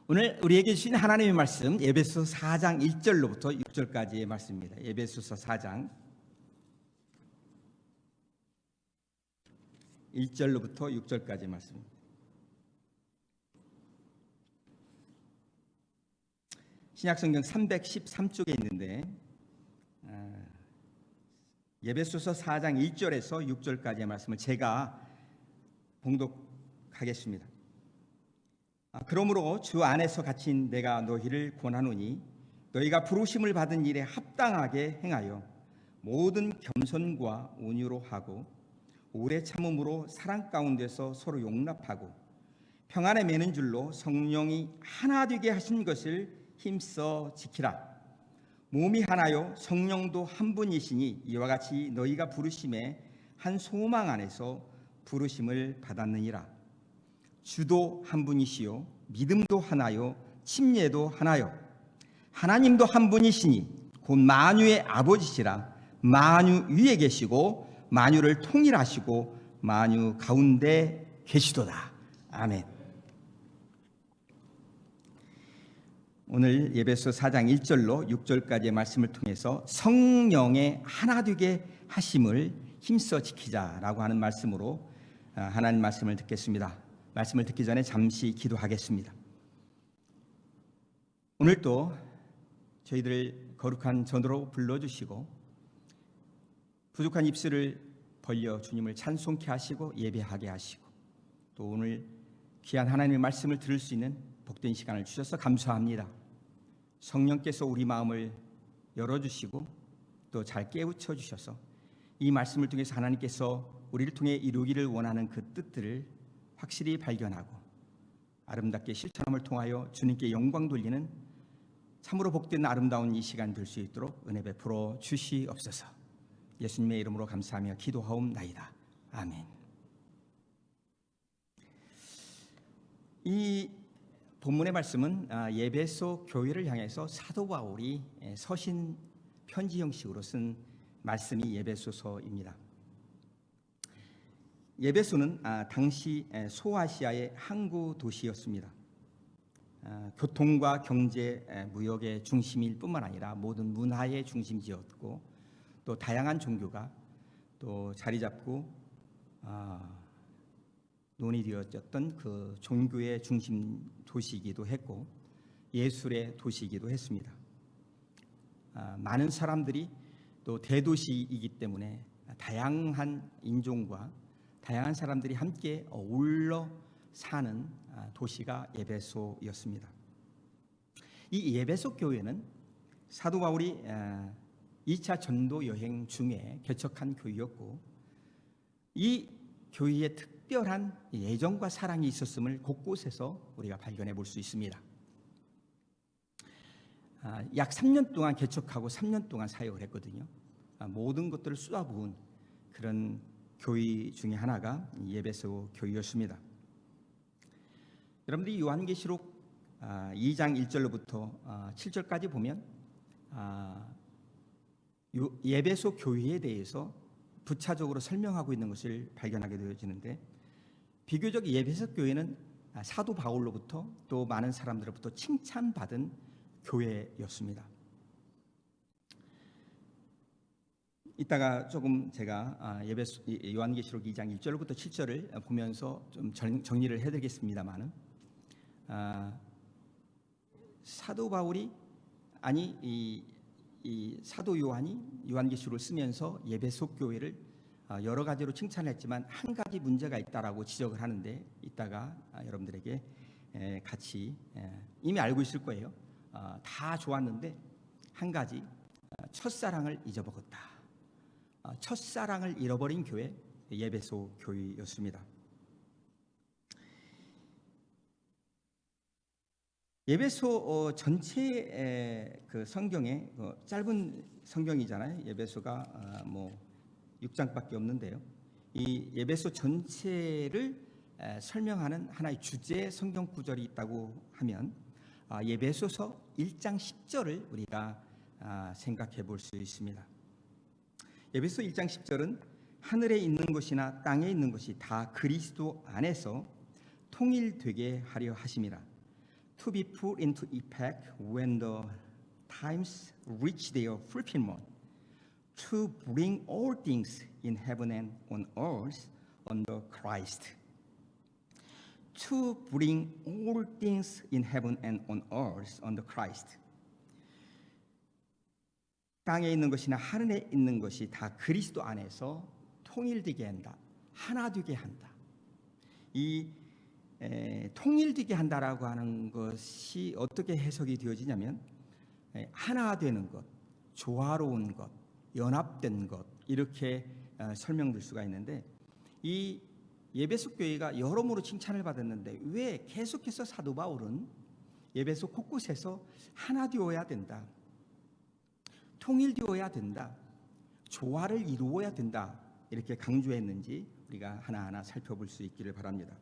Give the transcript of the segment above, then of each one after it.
오늘 우리에게 주신 하나님의 말씀 에베소서 4장 1절로부터 6절까지의 말씀입니다. 에베소서 4장 1절로부터 6절까지의 말씀입니다. 신약성경 313쪽에 있는데 에베소서 4장 1절에서 6절까지의 말씀을 제가 봉독하겠습니다. 그러므로 주 안에서 갇힌 내가 너희를 권하노니 너희가 부르심을 받은 일에 합당하게 행하여 모든 겸손과 온유로 하고 오래 참음으로 사랑 가운데서 서로 용납하고 평안에 매는 줄로 성령이 하나 되게 하신 것을 힘써 지키라. 몸이 하나요 성령도 한 분이시니 이와 같이 너희가 부르심에 한 소망 안에서 부르심을 받았느니라. 주도 한 분이시요 믿음도 하나요 침례도 하나요 하나님도 한 분이시니 곧 만유의 아버지시라. 만유 위에 계시고 만유를 통일하시고 만유 가운데 계시도다. 아멘. 오늘 예배소 4장 1절로 6절까지의 말씀을 통해서 성령의 하나 되게 하심을 힘써 지키자라고 하는 말씀으로 하나님 말씀을 듣겠습니다. 말씀을 듣기 전에 잠시 기도하겠습니다. 오늘도 저희들 거룩한 전으로 불러주시고 부족한 입술을 벌려 주님을 찬송케 하시고 예배하게 하시고 또 오늘 귀한 하나님의 말씀을 들을 수 있는 복된 시간을 주셔서 감사합니다. 성령께서 우리 마음을 열어주시고 또 잘 깨우쳐 주셔서 이 말씀을 통해서 하나님께서 우리를 통해 이루기를 원하는 그 뜻들을 확실히 발견하고 아름답게 실천함을 통하여 주님께 영광 돌리는 참으로 복된 아름다운 이 시간 될 수 있도록 은혜 베풀어 주시옵소서. 예수님의 이름으로 감사하며 기도하옵나이다. 아멘. 이 본문의 말씀은 에베소 교회를 향해서 사도 바울이 서신 편지 형식으로 쓴 말씀이 에베소서입니다. 에베소는 당시 소아시아의 항구 도시였습니다. 교통과 경제, 무역의 중심일 뿐만 아니라 모든 문화의 중심지였고 또 다양한 종교가 또 자리 잡고 논의되어졌던 그 종교의 중심 도시이기도 했고 예술의 도시이기도 했습니다. 많은 사람들이 또 대도시이기 때문에 다양한 인종과 다양한 사람들이 함께 어울러 사는 도시가 에베소였습니다. 이 에베소 교회는 사도 바울이 2차 전도 여행 중에 개척한 교회였고 이 교회에 특별한 애정과 사랑이 있었음을 곳곳에서 우리가 발견해 볼 수 있습니다. 약 3년 동안 개척하고 3년 동안 사역을 했거든요. 모든 것들을 쏟아부은 그런 교회 중에 하나가 에베소 교회였습니다. 여러분들이 요한계시록 2장 1절로부터 7절까지 보면 에베소 교회에 대해서 부차적으로 설명하고 있는 것을 발견하게 되어지는데 비교적 에베소 교회는 사도 바울로부터 또 많은 사람들로부터 칭찬받은 교회였습니다. 이따가 조금 제가 요한계시록 2장 1절부터 7절을 보면서 좀 정리를 해드리겠습니다만은 사도 바울이 이 사도 요한이 요한계시록을 쓰면서 에베소 교회를 여러 가지로 칭찬했지만 한 가지 문제가 있다라고 지적을 하는데 이따가 여러분들에게 같이 이미 알고 있을 거예요. 다 좋았는데 한 가지 첫사랑을 잊어먹었다. 첫사랑을 잃어버린 교회 에베소 교회였습니다. 에베소 전체 그 성경에 짧은 성경이잖아요. 에베소가 6장밖에 없는데요. 이 에베소 전체를 설명하는 하나의 주제 성경 구절이 있다고 하면 에베소서 1장 10절을 우리가 생각해 볼 수 있습니다. 에베소 1장 10절은 하늘에 있는 것이나 땅에 있는 것이 다 그리스도 안에서 통일되게 하려 하심이라. to be put into effect when the times reach their fulfillment, to bring all things in heaven and on earth under Christ. To bring all things in heaven and on earth under Christ. 땅에 있는 것이나 하늘에 있는 것이 다 그리스도 안에서 통일되게 한다. 하나 되게 한다. 이 통일되게 한다라고 하는 것이 어떻게 해석이 되어지냐면 하나 되는 것, 조화로운 것, 연합된 것 이렇게 설명될 수가 있는데 이 에베소 교회가 여러모로 칭찬을 받았는데 왜 계속해서 사도 바울은 에베소 곳곳에서 하나 되어야 된다. 통일되어야 된다. 조화를 이루어야 된다. 이렇게 강조했는지 우리가 하나하나 살펴볼 수 있기를 바랍니다.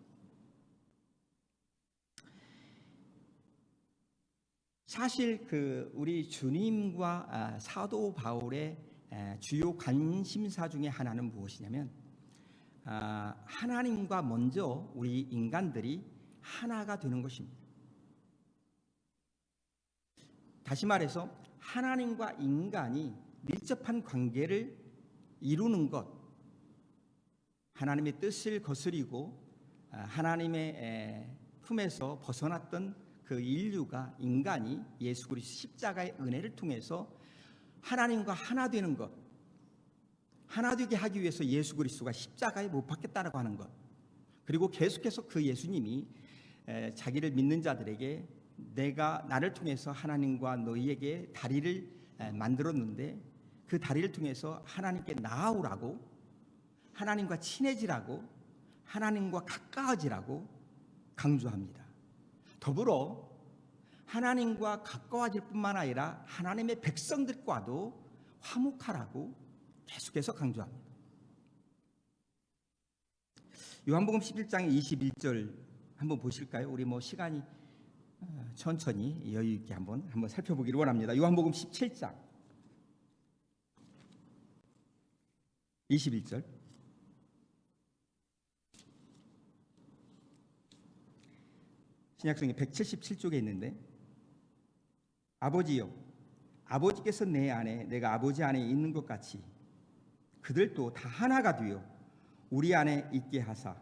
사실 우리 주님과 사도 바울의 주요 관심사 중에 하나는 무엇이냐면 하나님과 먼저 우리 인간들이 하나가 되는 것입니다. 다시 말해서 하나님과 인간이 밀접한 관계를 이루는 것, 하나님의 뜻을 거스리고 하나님의 품에서 벗어났던 그 인류가 인간이 예수 그리스도 십자가의 은혜를 통해서 하나님과 하나 되는 것, 하나 되게 하기 위해서 예수 그리스도가 십자가에 못 박혔다라고 하는 것, 그리고 계속해서 그 예수님이 자기를 믿는 자들에게 내가 나를 통해서 하나님과 너희에게 다리를 만들었는데 그 다리를 통해서 하나님께 나아오라고, 하나님과 친해지라고, 하나님과 가까워지라고 강조합니다. 더불어 하나님과 가까워질 뿐만 아니라 하나님의 백성들과도 화목하라고 계속해서 강조합니다. 요한복음 11장 21절 한번 보실까요? 우리 시간이 천천히 여유 있게 한번 살펴보기를 원합니다. 요한복음 17장 21절. 신약성경 177쪽에 있는데 아버지여 아버지께서 내 안에 내가 아버지 안에 있는 것 같이 그들도 다 하나가 되어 우리 안에 있게 하사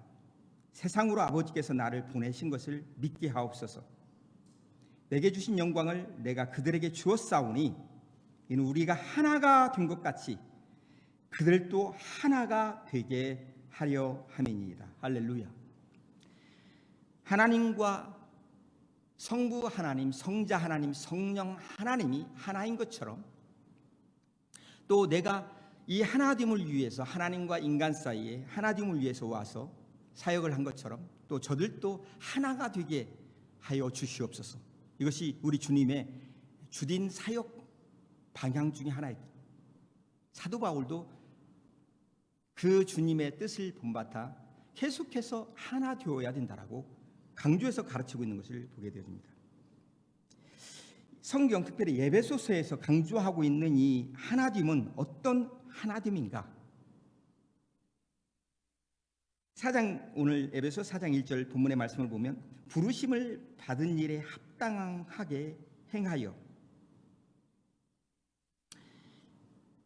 세상으로 아버지께서 나를 보내신 것을 믿게 하옵소서. 내게 주신 영광을 내가 그들에게 주었사오니 이는 우리가 하나가 된 것 같이 그들도 하나가 되게 하려 함이니이다. 할렐루야. 하나님과 성부 하나님, 성자 하나님, 성령 하나님이 하나인 것처럼 또 내가 이 하나됨을 위해서 하나님과 인간 사이에 하나됨을 위해서 와서 사역을 한 것처럼 또 저들도 하나가 되게 하여 주시옵소서. 이것이 우리 주님의 주된 사역 방향 중에 하나입니다. 사도 바울도 그 주님의 뜻을 본받아 계속해서 하나 되어야 된다라고 강조해서 가르치고 있는 것을 보게 되어집니다. 성경 특별히 에베소서에서 강조하고 있는 이 하나됨은 어떤 하나됨인가? 오늘 에베소 4장 1절 본문의 말씀을 보면 부르심을 받은 일에 합당하게 행하여,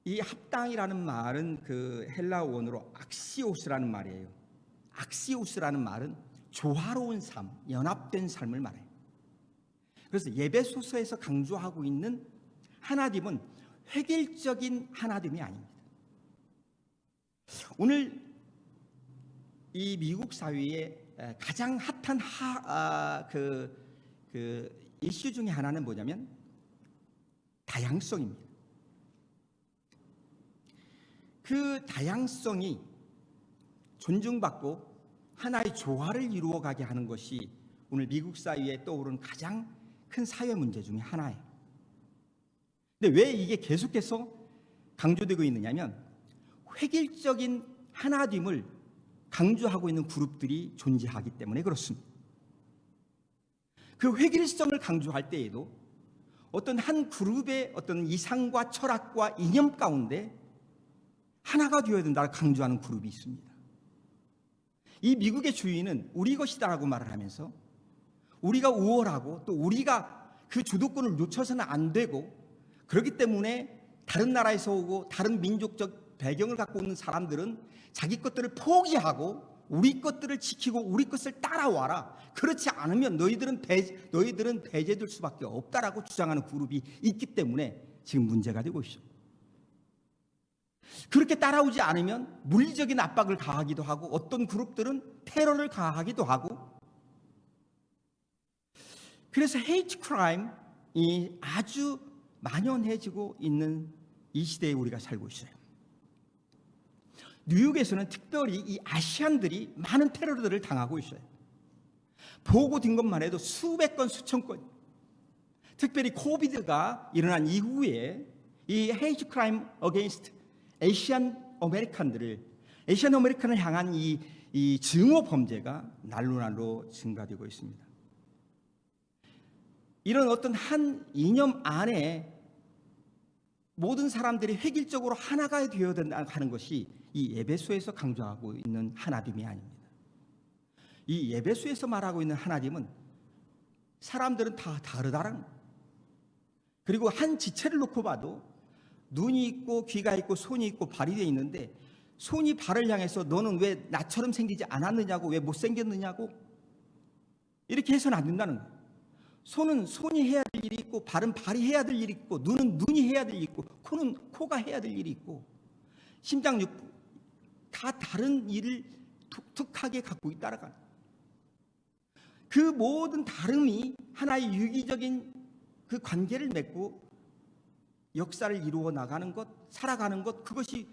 이 합당이라는 말은 그 헬라어 원어로 악시오스라는 말이에요. 악시오스라는 말은 조화로운 삶, 연합된 삶을 말해요. 그래서 에베소서에서 강조하고 있는 하나됨은 획일적인 하나됨이 아닙니다. 오늘 이 미국 사회의 가장 핫한 이슈 중에 하나는 뭐냐면 다양성입니다. 그 다양성이 존중받고 하나의 조화를 이루어가게 하는 것이 오늘 미국 사회에 떠오른 가장 큰 사회 문제 중에 하나예요. 근데 왜 이게 계속해서 강조되고 있느냐면 획일적인 하나됨을 강조하고 있는 그룹들이 존재하기 때문에 그렇습니다. 그 획일성을 강조할 때에도 어떤 한 그룹의 어떤 이상과 철학과 이념 가운데 하나가 되어야 된다고 강조하는 그룹이 있습니다. 이 미국의 주인은 우리 것이다라고 말을 하면서 우리가 우월하고 또 우리가 그 주도권을 놓쳐서는 안 되고, 그렇기 때문에 다른 나라에서 오고 다른 민족적 배경을 갖고 오는 사람들은 자기 것들을 포기하고 우리 것들을 지키고 우리 것을 따라와라. 그렇지 않으면 너희들은 배제될 수밖에 없다라고 주장하는 그룹이 있기 때문에 지금 문제가 되고 있어. 그렇게 따라오지 않으면 물리적인 압박을 가하기도 하고 어떤 그룹들은 테러를 가하기도 하고, 그래서 헤이트 크라임이 아주 만연해지고 있는 이 시대에 우리가 살고 있어요. 뉴욕에서는 특별히 이 아시안들이 많은 테러들을 당하고 있어요. 보고된 것만 해도 수백 건, 수천 건. 특별히 코비드가 일어난 이후에 이 헤이트 크라임 어게인스트 아시안 아메리칸을 향한 이 증오 범죄가 날로 증가되고 있습니다. 이런 어떤 한 이념 안에 모든 사람들이 획일적으로 하나가 되어야 된다는 것이 이 에베소에서 강조하고 있는 하나님이 아닙니다. 이 에베소에서 말하고 있는 하나님은 사람들은 다 다르다라는 거예요. 그리고 한 지체를 놓고 봐도 눈이 있고 귀가 있고 손이 있고 발이 되어 있는데, 손이 발을 향해서 너는 왜 나처럼 생기지 않았느냐고, 왜 못생겼느냐고 이렇게 해서는 안 된다는 거예요. 손은 손이 해야 될 일이 있고, 발은 발이 해야 될 일이 있고, 눈은 눈이 해야 될 일이 있고, 코는 코가 해야 될 일이 있고, 심장육 다 다른 일을 독특하게 갖고 있다라는 그 모든 다름이 하나의 유기적인 그 관계를 맺고 역사를 이루어 나가는 것, 살아가는 것, 그것이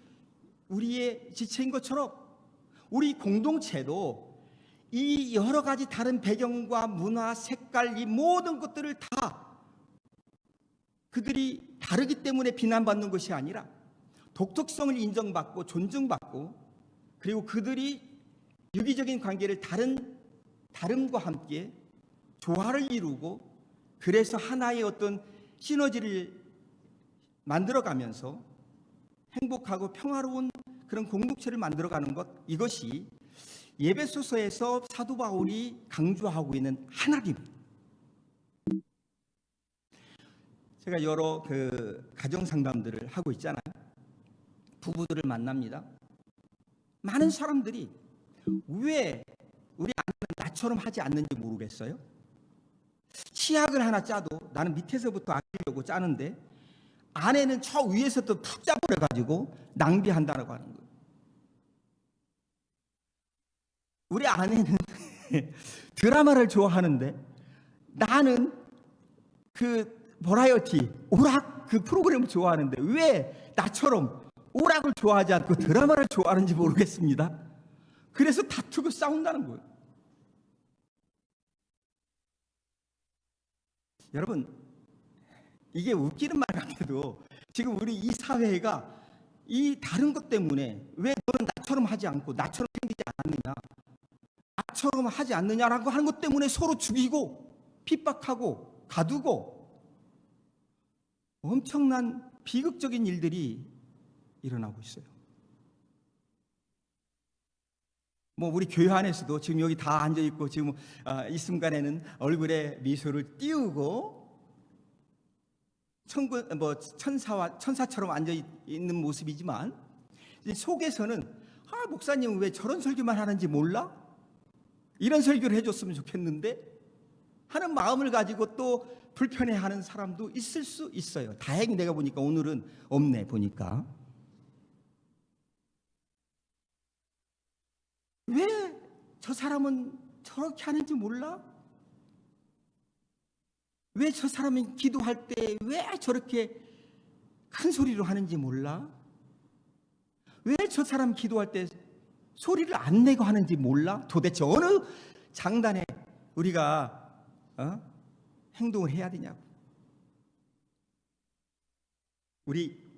우리의 지체인 것처럼 우리 공동체도 이 여러 가지 다른 배경과 문화, 색깔, 이 모든 것들을 다 그들이 다르기 때문에 비난받는 것이 아니라 독특성을 인정받고 존중받고, 그리고 그들이 유기적인 관계를 다름과 함께 조화를 이루고, 그래서 하나의 어떤 시너지를 만들어가면서 행복하고 평화로운 그런 공동체를 만들어가는 것, 이것이 에베소서에서 사도 바울이 강조하고 있는 하나님입니다. 제가 여러 가정 상담들을 하고 있잖아요. 부부들을 만납니다. 많은 사람들이 왜 우리 아내는 나처럼 하지 않는지 모르겠어요. 치약을 하나 짜도 나는 밑에서부터 아끼려고 짜는데 아내는 저 위에서 또 푹 짜버려가지고 낭비한다고 하는 거예요. 우리 아내는 드라마를 좋아하는데 나는 그 버라이어티, 오락 그 프로그램을 좋아하는데 왜 나처럼 오락을 좋아하지 않고 드라마를 좋아하는지 모르겠습니다. 그래서 다투고 싸운다는 거예요. 여러분, 이게 웃기는 말 같아도 지금 우리 이 사회가 이 다른 것 때문에 왜 너는 나처럼 하지 않고 나처럼 생기지 않았느냐, 나처럼 하지 않느냐라고 하는 것 때문에 서로 죽이고 핍박하고 가두고 엄청난 비극적인 일들이 일어나고 있어요. 뭐 우리 교회 안에서도 지금 여기 다 앉아 있고 지금 이 순간에는 얼굴에 미소를 띄우고 천사처럼 앉아 있는 모습이지만, 속에서는 목사님은 왜 저런 설교만 하는지 몰라? 이런 설교를 해줬으면 좋겠는데 하는 마음을 가지고 또 불편해하는 사람도 있을 수 있어요. 다행히 내가 보니까 오늘은 없네 보니까. 왜 저 사람은 저렇게 하는지 몰라? 왜 저 사람은 기도할 때 왜 저렇게 큰 소리로 하는지 몰라? 왜 저 사람 기도할 때 소리를 안 내고 하는지 몰라? 도대체 어느 장단에 우리가 행동을 해야 되냐고. 우리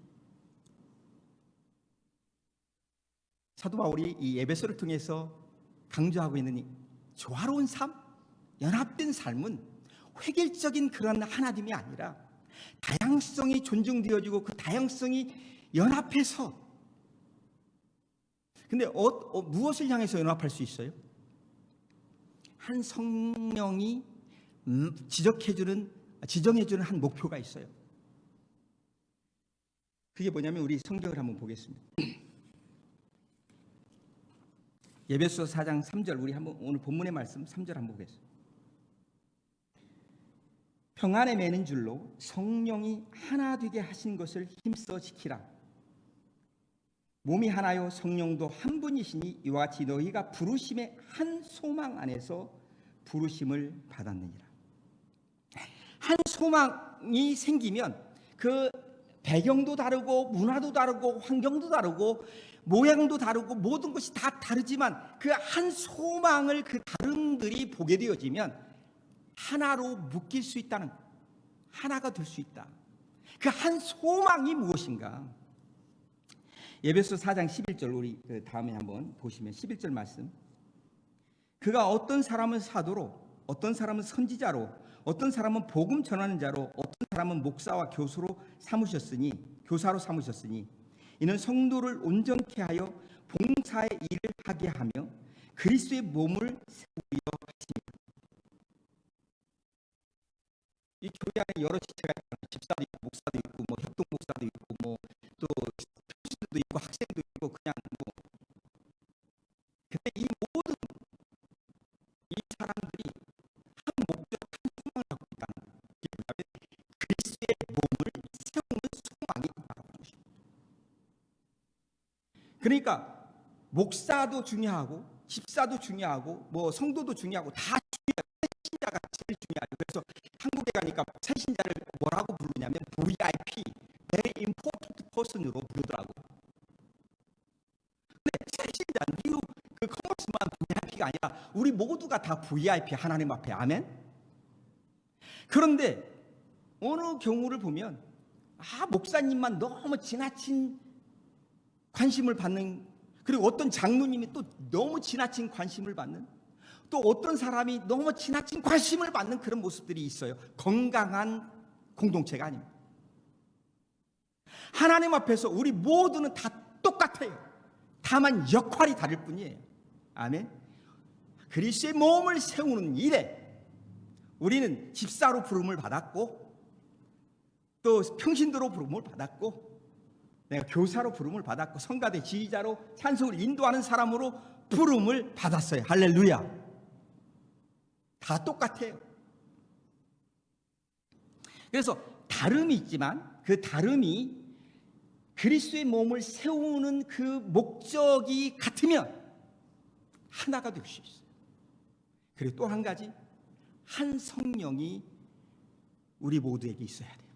사도 바울이 이 에베소를 통해서 강조하고 있는 이 조화로운 삶, 연합된 삶은 획일적인 그런 하나님이 아니라 다양성이 존중되어지고 그 다양성이 연합해서, 근데 무엇을 향해서 연합할 수 있어요? 한 성령이 지정해주는 한 목표가 있어요. 그게 뭐냐면 우리 성경을 한번 보겠습니다. 에베소서 4장 3절, 우리 한번 오늘 본문의 말씀 3절 한번 보겠습니다. 평안에 매는 줄로 성령이 하나 되게 하신 것을 힘써 지키라. 몸이 하나요 성령도 한 분이시니 이와 같이 너희가 부르심의 한 소망 안에서 부르심을 받았느니라. 한 소망이 생기면 그 배경도 다르고 문화도 다르고 환경도 다르고 모양도 다르고 모든 것이 다 다르지만 그 한 소망을 그 다름들이 보게 되어지면 하나로 묶일 수 있다는, 하나가 될 수 있다. 그 한 소망이 무엇인가? 에베소 4장 11절, 우리 그 다음에 한번 보시면 11절 말씀. 그가 어떤 사람은 사도로, 어떤 사람은 선지자로, 어떤 사람은 복음 전하는 자로, 어떤 사람은 목사와 교사로 삼으셨으니 이는 성도를 온전케 하여 봉사의 일을 하게 하며 그리스도의 몸을 세우려 하십니다. 이 교회 안에 여러 지체가 있잖아요. 집사도 있고 목사도 있고 뭐 협동 목사도 있고 뭐 또 교수도 있고 학생도 있고 그냥 뭐. 근데 이 모든 이 사람들이 한 목적, 한 소망을 갖고 있다는 게 뭐냐면 그리스도의 몸을 세우는 소망이 있다는 것입니다. 그러니까 목사도 중요하고 집사도 중요하고 뭐 성도도 중요하고 다 중요해요. 새신자가 제일 중요하죠. 그래서 한국에 가니까 새신자를 뭐라고 부르냐면 VIP, Very Important Person으로 부르더라고. 근데 새신자, 뉴 그 커머스만 VIP가 아니라 우리 모두가 다 VIP, 하나님 앞에. 아멘. 그런데 어느 경우를 보면 목사님만 너무 지나친 관심을 받는, 그리고 어떤 장로님이 또 너무 지나친 관심을 받는, 또 어떤 사람이 너무 지나친 관심을 받는 그런 모습들이 있어요. 건강한 공동체가 아닙니다. 하나님 앞에서 우리 모두는 다 똑같아요. 다만 역할이 다를 뿐이에요. 아멘. 그리스도의 몸을 세우는 일에 우리는 집사로 부름을 받았고, 또 평신도로 부름을 받았고, 내가 교사로 부름을 받았고, 성가대 지휘자로 찬송을 인도하는 사람으로 부름을 받았어요. 할렐루야. 다 똑같아요. 그래서 다름이 있지만 그 다름이 그리스도의 몸을 세우는 그 목적이 같으면 하나가 될 수 있어요. 그리고 또 한 가지, 한 성령이 우리 모두에게 있어야 돼요.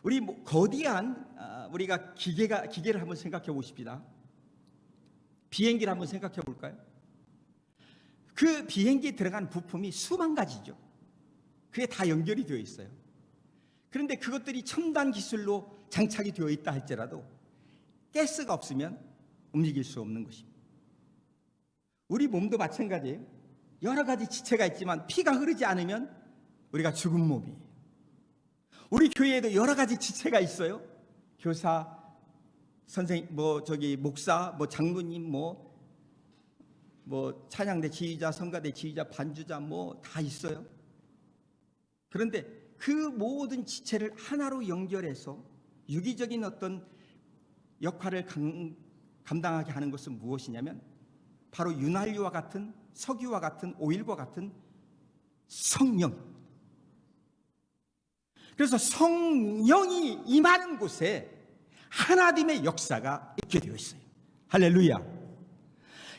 우리 거대한 우리가 기계를 한번 생각해 보십시다. 비행기를 한번 생각해 볼까요? 그 비행기에 들어간 부품이 수만 가지죠. 그게 다 연결이 되어 있어요. 그런데 그것들이 첨단 기술로 장착이 되어 있다 할지라도 가스가 없으면 움직일 수 없는 것입니다. 우리 몸도 마찬가지예요. 여러 가지 지체가 있지만 피가 흐르지 않으면 우리가 죽은 몸이에요. 우리 교회에도 여러 가지 지체가 있어요. 교사, 선생님, 목사, 장로님, 찬양대 지휘자, 성가대 지휘자, 반주자 다 있어요. 그런데 그 모든 지체를 하나로 연결해서 유기적인 어떤 역할을 감당하게 하는 것은 무엇이냐면 바로 윤활유와 같은, 석유와 같은, 오일과 같은 성령. 그래서 성령이 임하는 곳에 하나님의 역사가 있게 되어 있어요. 할렐루야.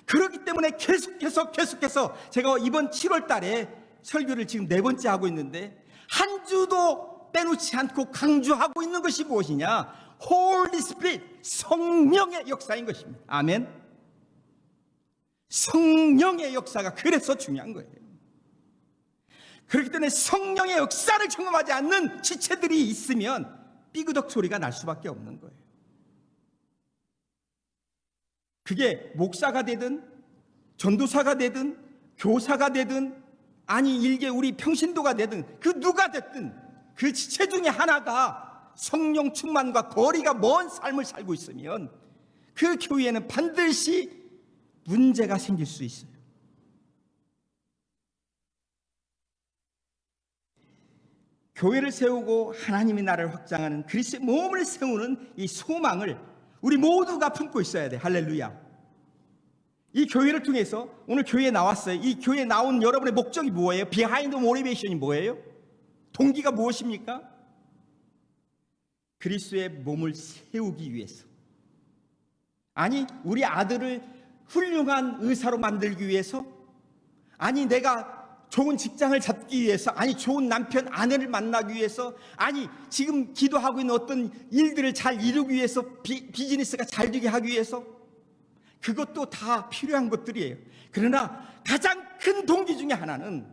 그렇기 때문에 계속해서 제가 이번 7월 달에 설교를 지금 4번째 하고 있는데 한 주도 빼놓지 않고 강조하고 있는 것이 무엇이냐? Holy Spirit, 성령의 역사인 것입니다. 아멘. 성령의 역사가 그래서 중요한 거예요. 그렇기 때문에 성령의 역사를 경험하지 않는 지체들이 있으면 삐그덕 소리가 날 수밖에 없는 거예요. 그게 목사가 되든 전도사가 되든 교사가 되든 아니 일개 우리 평신도가 되든 그 누가 됐든 그 지체 중에 하나가 성령 충만과 거리가 먼 삶을 살고 있으면 그 교회에는 반드시 문제가 생길 수 있어요. 교회를 세우고 하나님의 나라를 확장하는 그리스도의 몸을 세우는 이 소망을 우리 모두가 품고 있어야 돼. 할렐루야. 이 교회를 통해서 오늘 교회에 나왔어요. 이 교회에 나온 여러분의 목적이 뭐예요? 비하인드 모티베이션이 뭐예요? 동기가 무엇입니까? 그리스도의 몸을 세우기 위해서. 아니, 우리 아들을 훌륭한 의사로 만들기 위해서, 아니 내가 좋은 직장을 잡기 위해서, 아니 좋은 남편 아내를 만나기 위해서, 아니 지금 기도하고 있는 어떤 일들을 잘 이루기 위해서, 비즈니스가 잘 되게 하기 위해서, 그것도 다 필요한 것들이에요. 그러나 가장 큰 동기 중에 하나는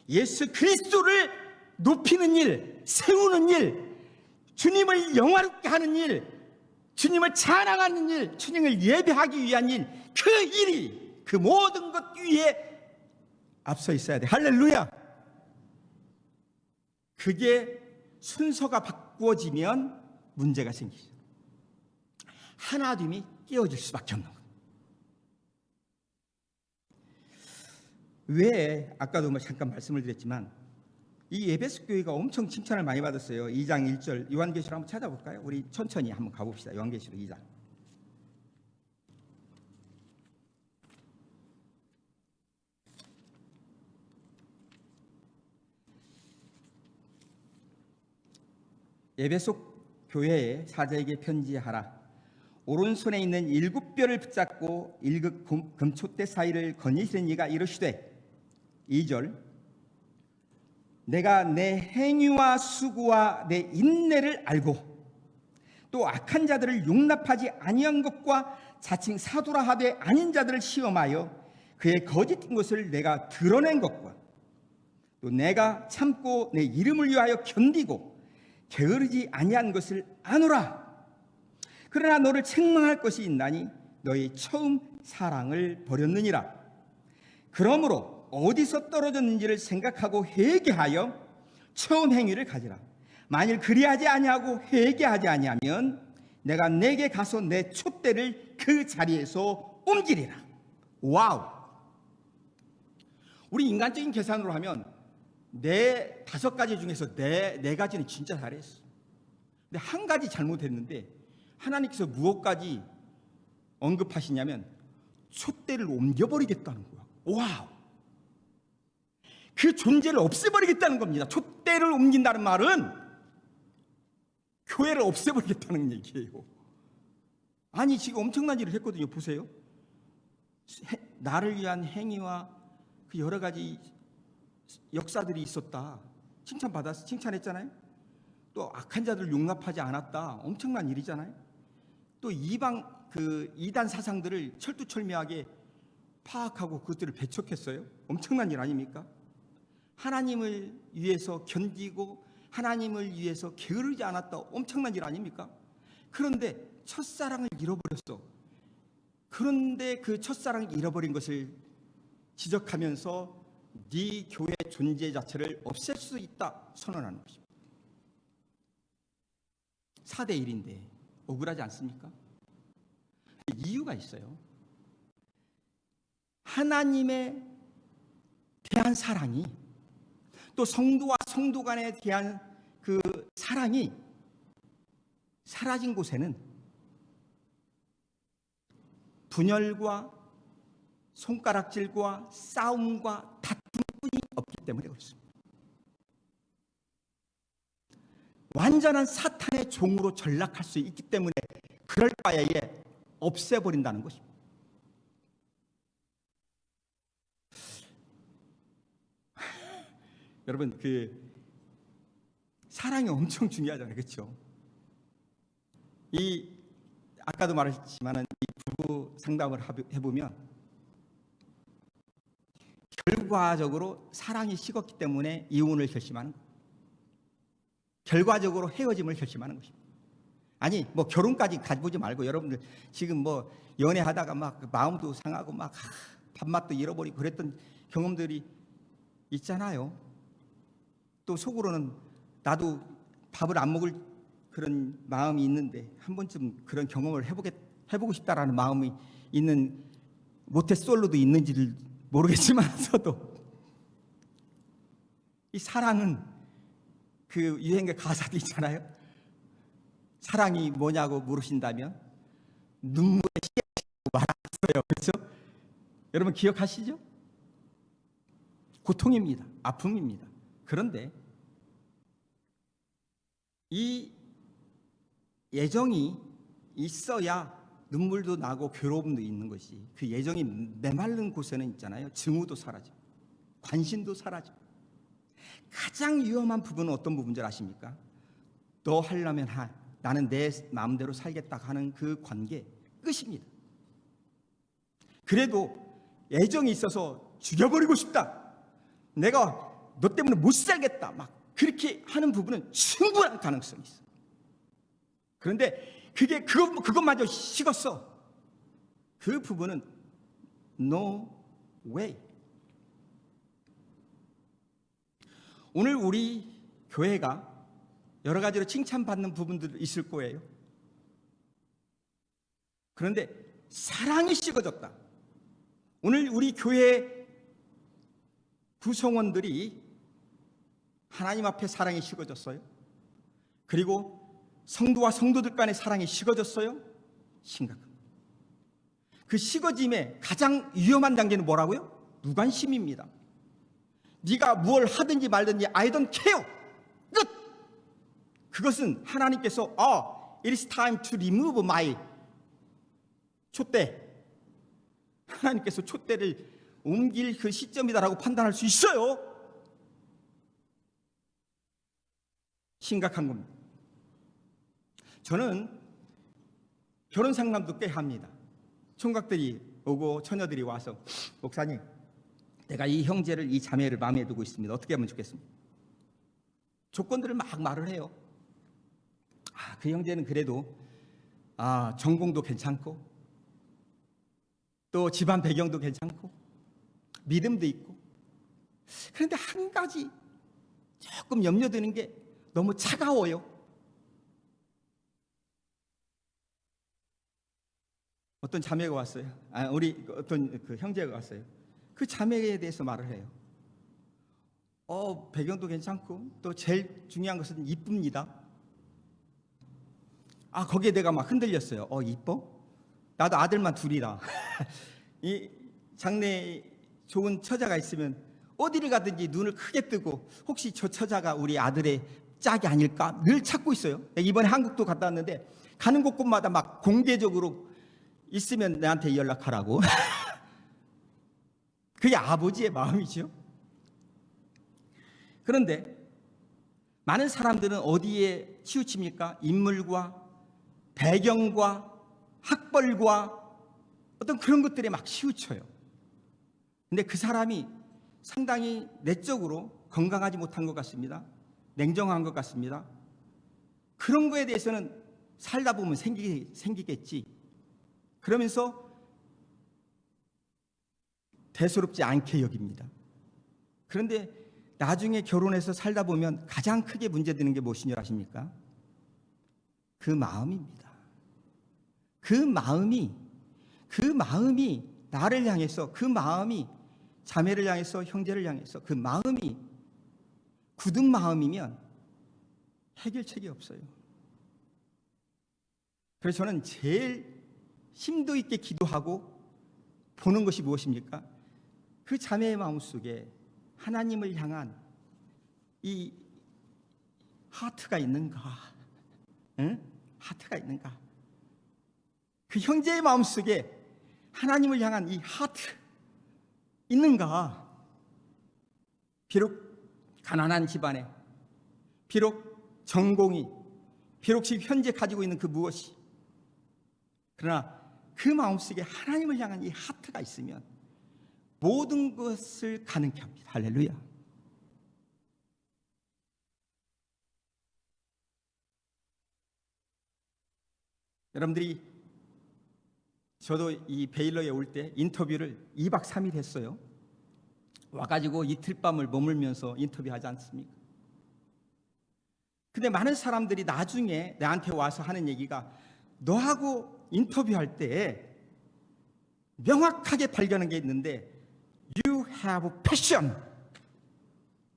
예수 그리스도를 높이는 일, 세우는 일, 주님을 영화롭게 하는 일, 주님을 찬양하는 일, 주님을 예배하기 위한 일, 그 일이 그 모든 것 위에 앞서 있어야 돼. 할렐루야. 그게 순서가 바꾸어지면 문제가 생기죠. 하나됨이 깨어질 수밖에 없는 거예요. 왜 아까도 잠깐 말씀을 드렸지만 이 에베소 교회가 엄청 칭찬을 많이 받았어요. 2장 1절 요한계시록 한번 찾아볼까요? 우리 천천히 한번 가봅시다. 요한계시록 2장. 에베소 교회의 사자에게 편지하라. 오른손에 있는 7뼈를 붙잡고 1급 금촛대 사이를 거니시는 이가 이르시되 2절 내가 내 행위와 수고와 내 인내를 알고 또 악한 자들을 용납하지 아니한 것과 자칭 사도라 하되 아닌 자들을 시험하여 그의 거짓된 것을 내가 드러낸 것과 또 내가 참고 내 이름을 위하여 견디고 게으르지 아니한 것을 아노라. 그러나 너를 책망할 것이 있나니 너희 처음 사랑을 버렸느니라. 그러므로 어디서 떨어졌는지를 생각하고 회개하여 처음 행위를 가지라. 만일 그리하지 아니하고 회개하지 아니하면 내가 내게 가서 내 촛대를 그 자리에서 옮기리라. 와우. 우리 인간적인 계산으로 하면 네 5가지 중에서 네 가지는 진짜 잘했어. 근데 한 가지 잘못했는데 하나님께서 무엇까지 언급하시냐면 촛대를 옮겨버리겠다는 거야. 와우. 그 존재를 없애버리겠다는 겁니다. 촛대를 옮긴다는 말은 교회를 없애버리겠다는 얘기예요. 아니 지금 엄청난 일을 했거든요. 보세요. 나를 위한 행위와 그 여러 가지 역사들이 있었다. 칭찬했잖아요. 또 악한 자들을 용납하지 않았다. 엄청난 일이잖아요. 또 이단 사상들을 철두철미하게 파악하고 그것들을 배척했어요. 엄청난 일 아닙니까? 하나님을 위해서 견디고 하나님을 위해서 게으르지 않았다. 엄청난 일 아닙니까? 그런데 첫사랑을 잃어버렸어. 그런데 그 첫사랑을 잃어버린 것을 지적하면서 네 교회 존재 자체를 없앨 수 있다 선언하는 것입니다. 4대 1인데 억울하지 않습니까? 이유가 있어요. 하나님에 대한 사랑이 또 성도와 성도 간에 대한 그 사랑이 사라진 곳에는 분열과 손가락질과 싸움과 다툼뿐이 없기 때문에 그렇습니다. 완전한 사탄의 종으로 전락할 수 있기 때문에 그럴 바에 없애버린다는 것입니다. 여러분 그 사랑이 엄청 중요하잖아요. 그렇죠? 아까도 말했지만 이 부부 상담을 해보면 결과적으로 사랑이 식었기 때문에 이혼을 결심하는 거예요. 결과적으로 헤어짐을 결심하는 것입니다. 아니 뭐 결혼까지 가보지 말고 여러분들 지금 뭐 연애하다가 막 마음도 상하고 막 밥맛도 잃어버리고 그랬던 경험들이 있잖아요. 또 속으로는 나도 밥을 안 먹을 그런 마음이 있는데 한 번쯤 그런 경험을 해보고 싶다라는 마음이 있는 모태솔로도 있는지를 모르겠지만서도 이 사랑은 그 유행의 가사도 있잖아요. 사랑이 뭐냐고 물으신다면 눈물에 씨앗이라고 말하세요. 그렇죠? 여러분 기억하시죠? 고통입니다. 아픔입니다. 그런데 이 애정이 있어야 눈물도 나고 괴로움도 있는 것이, 그 애정이 메마른 곳에는 있잖아요. 증오도 사라져, 관심도 사라져. 가장 위험한 부분은 어떤 부분인 줄 아십니까? 너 하려면 하, 나는 내 마음대로 살겠다 하는 그 관계 끝입니다. 그래도 애정이 있어서 죽여버리고 싶다, 내가 너 때문에 못 살겠다, 막 그렇게 하는 부분은 충분한 가능성이 있어. 그런데 그것마저 식었어. 그 부분은 no way. 오늘 우리 교회가 여러 가지로 칭찬받는 부분들 있을 거예요. 그런데 사랑이 식어졌다. 오늘 우리 교회 구성원들이 하나님 앞에 사랑이 식어졌어요. 그리고 성도와 성도들 간의 사랑이 식어졌어요. 심각합니다. 그 식어짐의 가장 위험한 단계는 뭐라고요? 무관심입니다. 네가 뭘 하든지 말든지 I don't care. 끝. 그것은 하나님께서 it is time to remove my 촛대, 하나님께서 촛대를 옮길 그 시점이다라고 판단할 수 있어요. 심각한 겁니다. 저는 결혼 상담도 꽤 합니다. 총각들이 오고 처녀들이 와서, 목사님, 내가 이 형제를, 이 자매를 마음에 두고 있습니다. 어떻게 하면 좋겠습니까? 조건들을 막 말을 해요. 그 형제는 그래도 전공도 괜찮고, 또 집안 배경도 괜찮고, 믿음도 있고. 그런데 한 가지 조금 염려되는 게 너무 차가워요. 어떤 자매가 왔어요. 우리 어떤 그 형제가 왔어요. 그 자매에 대해서 말을 해요. 배경도 괜찮고, 또 제일 중요한 것은 이쁩니다. 거기에 내가 막 흔들렸어요. 이뻐? 나도 아들만 둘이라. 이 장래에 좋은 처자가 있으면 어디를 가든지 눈을 크게 뜨고, 혹시 저 처자가 우리 아들의 짝이 아닐까 늘 찾고 있어요. 이번에 한국도 갔다 왔는데 가는 곳곳마다 막 공개적으로 있으면 나한테 연락하라고. 그게 아버지의 마음이죠. 그런데 많은 사람들은 어디에 치우칩니까? 인물과 배경과 학벌과 어떤 그런 것들에 막 치우쳐요. 근데 그 사람이 상당히 내적으로 건강하지 못한 것 같습니다. 냉정한 것 같습니다. 그런 거에 대해서는 살다 보면 생기겠지. 그러면서 대수롭지 않게 여깁니다. 그런데 나중에 결혼해서 살다 보면 가장 크게 문제되는 게 무엇인 줄 아십니까? 그 마음입니다. 그 마음이 나를 향해서, 그 마음이 자매를 향해서, 형제를 향해서 그 마음이 굳은 마음이면 해결책이 없어요. 그래서 저는 제일 심도 있게 기도하고 보는 것이 무엇입니까? 그 자매의 마음속에 하나님을 향한 이 하트가 있는가? 하트가 있는가? 그 형제의 마음속에 하나님을 향한 이 하트 있는가? 비록 가난한 집안에, 비록 전공이, 비록 지금 현재 가지고 있는 그 무엇이, 그러나 그 마음속에 하나님을 향한 이 하트가 있으면 모든 것을 가능케 합니다. 할렐루야. 여러분들이, 저도 이 베일러에 올 때 인터뷰를 2박 3일 했어요. 와가지고 이틀 밤을 머물면서 인터뷰하지 않습니까? 근데 많은 사람들이 나중에 나한테 와서 하는 얘기가, 너하고 인터뷰할 때 명확하게 발견한 게 있는데, You have passion.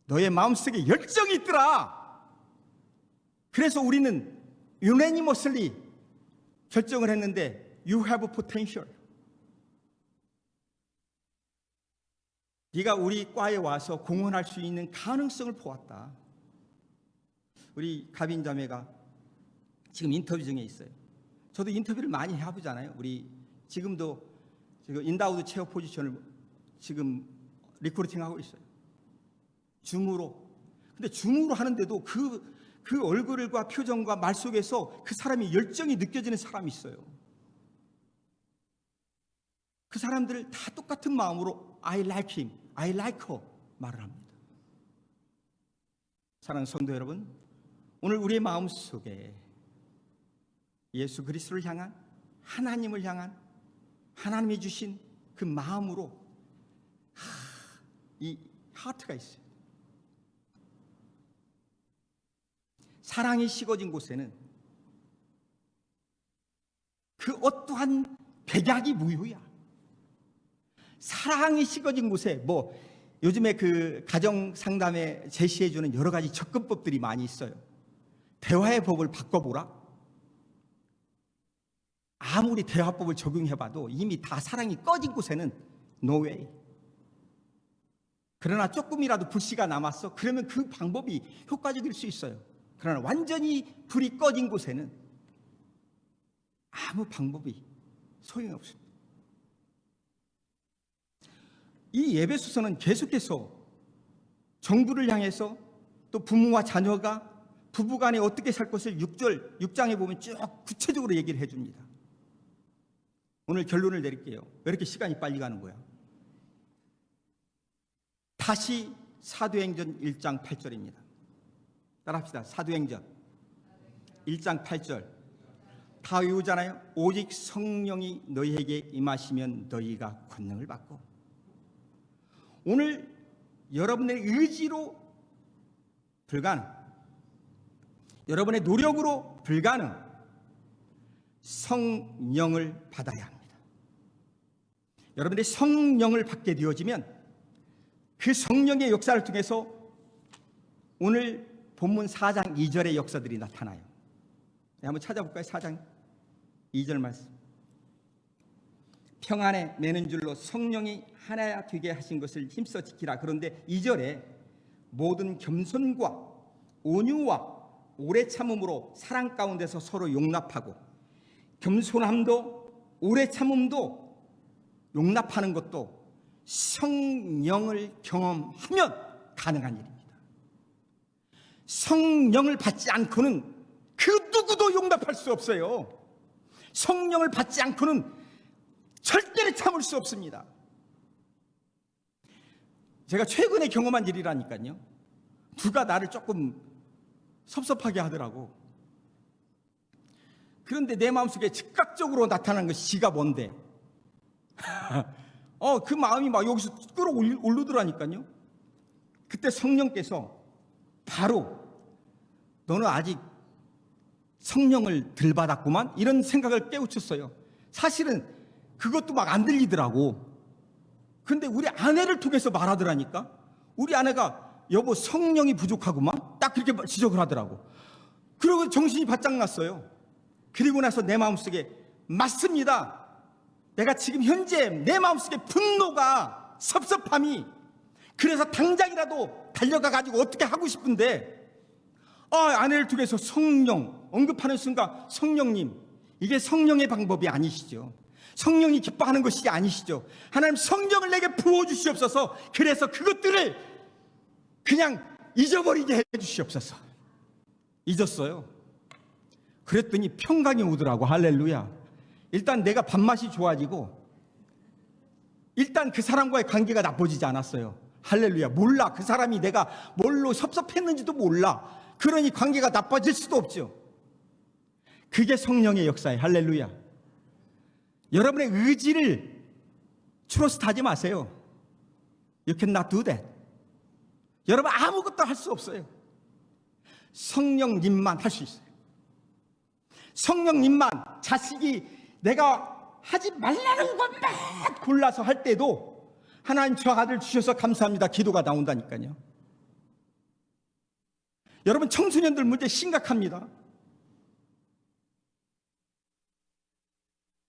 너의 마음속에 열정이 있더라. 그래서 우리는 unanimously 결정을 했는데 You have potential. 네가 우리 과에 와서 공헌할 수 있는 가능성을 보았다. 우리 가빈 자매가 지금 인터뷰 중에 있어요. 저도 인터뷰를 많이 해보잖아요. 우리 지금도 인다우드 체어 포지션을 지금 리크루팅하고 있어요. 줌으로. 근데 줌으로 하는데도 그 얼굴과 표정과 말 속에서 그 사람이 열정이 느껴지는 사람이 있어요. 그 사람들 다 똑같은 마음으로 I like him, I like her 말을 합니다. 사랑하는 성도 여러분, 오늘 우리의 마음 속에 예수 그리스도를 향한, 하나님을 향한, 하나님이 주신 그 마음으로 이 하트가 있어요. 사랑이 식어진 곳에는 그 어떠한 백약이 무효야. 사랑이 식어진 곳에 요즘에 그 가정 상담에 제시해주는 여러 가지 접근법들이 많이 있어요. 대화의 법을 바꿔보라. 아무리 대화법을 적용해봐도 이미 다 사랑이 꺼진 곳에는 no way. 그러나 조금이라도 불씨가 남았어. 그러면 그 방법이 효과적일 수 있어요. 그러나 완전히 불이 꺼진 곳에는 아무 방법이 소용이 없습니다. 이 예배소서는 계속해서 정부를 향해서 또 부모와 자녀가 부부간에 어떻게 살 것을 6장에 보면 쭉 구체적으로 얘기를 해줍니다. 오늘 결론을 내릴게요. 왜 이렇게 시간이 빨리 가는 거야? 다시 사도행전 1장 8절입니다. 따라합시다. 사도행전 1장 8절. 다 외우잖아요. 오직 성령이 너희에게 임하시면 너희가 권능을 받고. 오늘 여러분의 의지로 불가능, 여러분의 노력으로 불가능, 성령을 받아야 합니다. 여러분들이 성령을 받게 되어지면 그 성령의 역사를 통해서 오늘 본문 4장 2절의 역사들이 나타나요. 한번 찾아볼까요? 4장 2절 말씀. 평안에 매는 줄로 성령이 하나 되게 하신 것을 힘써 지키라. 그런데 2절에 모든 겸손과 온유와 오래 참음으로 사랑 가운데서 서로 용납하고, 겸손함도 오래 참음도 용납하는 것도 성령을 경험하면 가능한 일입니다. 성령을 받지 않고는 그 누구도 용납할 수 없어요. 성령을 받지 않고는 절대로 참을 수 없습니다. 제가 최근에 경험한 일이라니까요. 누가 나를 조금 섭섭하게 하더라고. 그런데 내 마음속에 즉각적으로 나타나는 것이 지가 뭔데. 그 마음이 막 여기서 끌어올르더라니까요. 그때 성령께서 바로 너는 아직 성령을 덜 받았구만, 이런 생각을 깨우쳤어요. 사실은 그것도 막 안 들리더라고. 근데 우리 아내를 통해서 말하더라니까. 우리 아내가 여보 성령이 부족하구만, 딱 그렇게 지적을 하더라고. 그리고 정신이 바짝 났어요. 그리고 나서 내 마음속에 맞습니다. 내가 지금 현재 내 마음속에 분노가, 섭섭함이, 그래서 당장이라도 달려가 가지고 어떻게 하고 싶은데, 아내를 통해서 성령 언급하는 순간, 성령님, 이게 성령의 방법이 아니시죠. 성령이 기뻐하는 것이 아니시죠. 하나님 성령을 내게 부어주시옵소서. 그래서 그것들을 그냥 잊어버리게 해주시옵소서. 잊었어요. 그랬더니 평강이 오더라고. 할렐루야. 일단 내가 밥맛이 좋아지고, 일단 그 사람과의 관계가 나빠지지 않았어요. 할렐루야. 몰라. 그 사람이 내가 뭘로 섭섭했는지도 몰라. 그러니 관계가 나빠질 수도 없죠. 그게 성령의 역사예요. 할렐루야. 여러분의 의지를 트러스트하지 마세요. You cannot do that. 여러분 아무것도 할 수 없어요. 성령님만 할 수 있어요. 성령님만, 자식이 내가 하지 말라는 것만 골라서 할 때도 하나님 저 아들 주셔서 감사합니다 기도가 나온다니까요. 여러분, 청소년들 문제 심각합니다.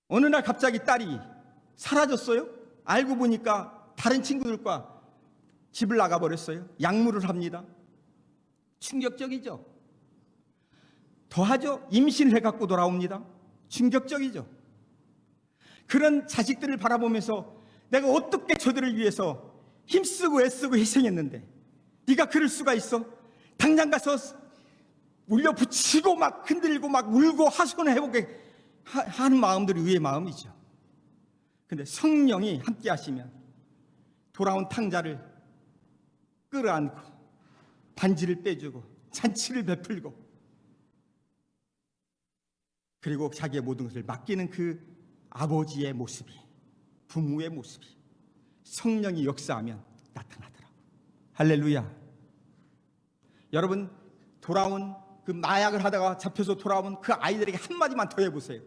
어느 날 갑자기 딸이 사라졌어요. 알고 보니까 다른 친구들과 집을 나가버렸어요. 약물을 합니다. 충격적이죠. 더하죠. 임신을 해갖고 돌아옵니다. 충격적이죠. 그런 자식들을 바라보면서 내가 어떻게 저들을 위해서 힘쓰고 애쓰고 희생했는데 네가 그럴 수가 있어? 당장 가서 물려붙이고 막 흔들고 막 울고 하소연해보게 하는 마음들이 우리의 마음이죠. 근데 성령이 함께 하시면 돌아온 탕자를 끌어안고 반지를 빼주고 잔치를 베풀고 그리고 자기의 모든 것을 맡기는 그 아버지의 모습이, 부모의 모습이 성령이 역사하면 나타나더라고요. 할렐루야. 여러분, 돌아온 그 마약을 하다가 잡혀서 돌아오면 그 아이들에게 한마디만 더 해보세요.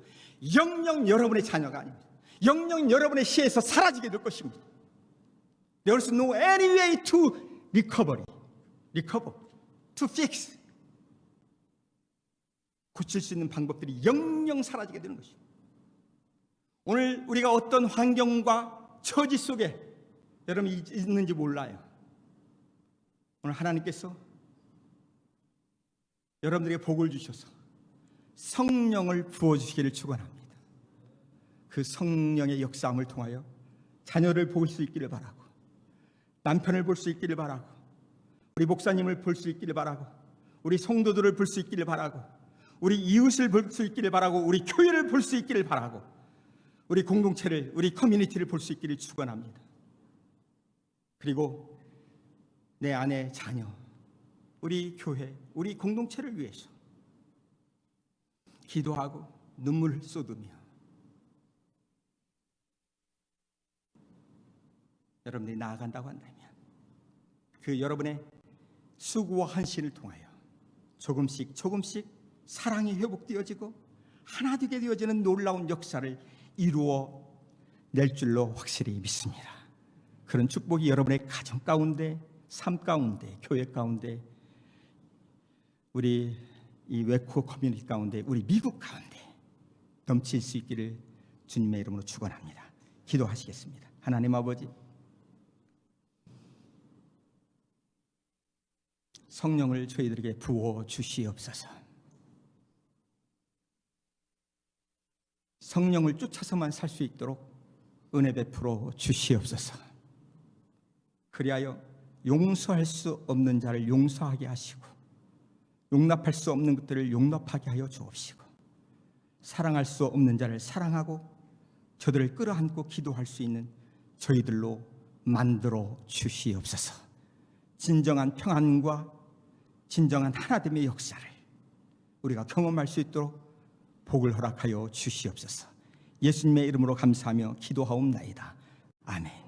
영영 여러분의 자녀가 아닙니다. 영영 여러분의 시에서 사라지게 될 것입니다. There's no any way to recover, to fix. 고칠 수 있는 방법들이 영영 사라지게 되는 것입니다. 오늘 우리가 어떤 환경과 처지 속에 여러분이 있는지 몰라요. 오늘 하나님께서 여러분들에게 복을 주셔서 성령을 부어주시기를 축원합니다. 그 성령의 역사함을 통하여 자녀를 볼 수 있기를 바라고, 남편을 볼 수 있기를 바라고, 우리 목사님을 볼 수 있기를 바라고, 우리 성도들을 볼 수 있기를 바라고, 우리 이웃을 볼 수 있기를 바라고, 우리 교회를 볼 수 있기를 바라고, 우리 공동체를, 우리 커뮤니티를 볼 수 있기를 축원합니다. 그리고 내 아내, 자녀, 우리 교회, 우리 공동체를 위해서 기도하고 눈물을 쏟으며 여러분들이 나아간다고 한다면 그 여러분의 수고와 헌신을 통하여 조금씩 사랑이 회복되어지고 하나 되게 되어지는 놀라운 역사를 이루어 낼 줄로 확실히 믿습니다. 그런 축복이 여러분의 가정 가운데, 삶 가운데, 교회 가운데, 우리 이 웨코 커뮤니티 가운데, 우리 미국 가운데 넘칠 수 있기를 주님의 이름으로 축원합니다. 기도하시겠습니다. 하나님 아버지, 성령을 저희들에게 부어 주시옵소서. 성령을 쫓아서만 살 수 있도록 은혜 베풀어 주시옵소서. 그리하여 용서할 수 없는 자를 용서하게 하시고 용납할 수 없는 것들을 용납하게 하여 주옵시고 사랑할 수 없는 자를 사랑하고 저들을 끌어안고 기도할 수 있는 저희들로 만들어 주시옵소서. 진정한 평안과 진정한 하나됨의 역사를 우리가 경험할 수 있도록 복을 허락하여 주시옵소서. 예수님의 이름으로 감사하며 기도하옵나이다. 아멘.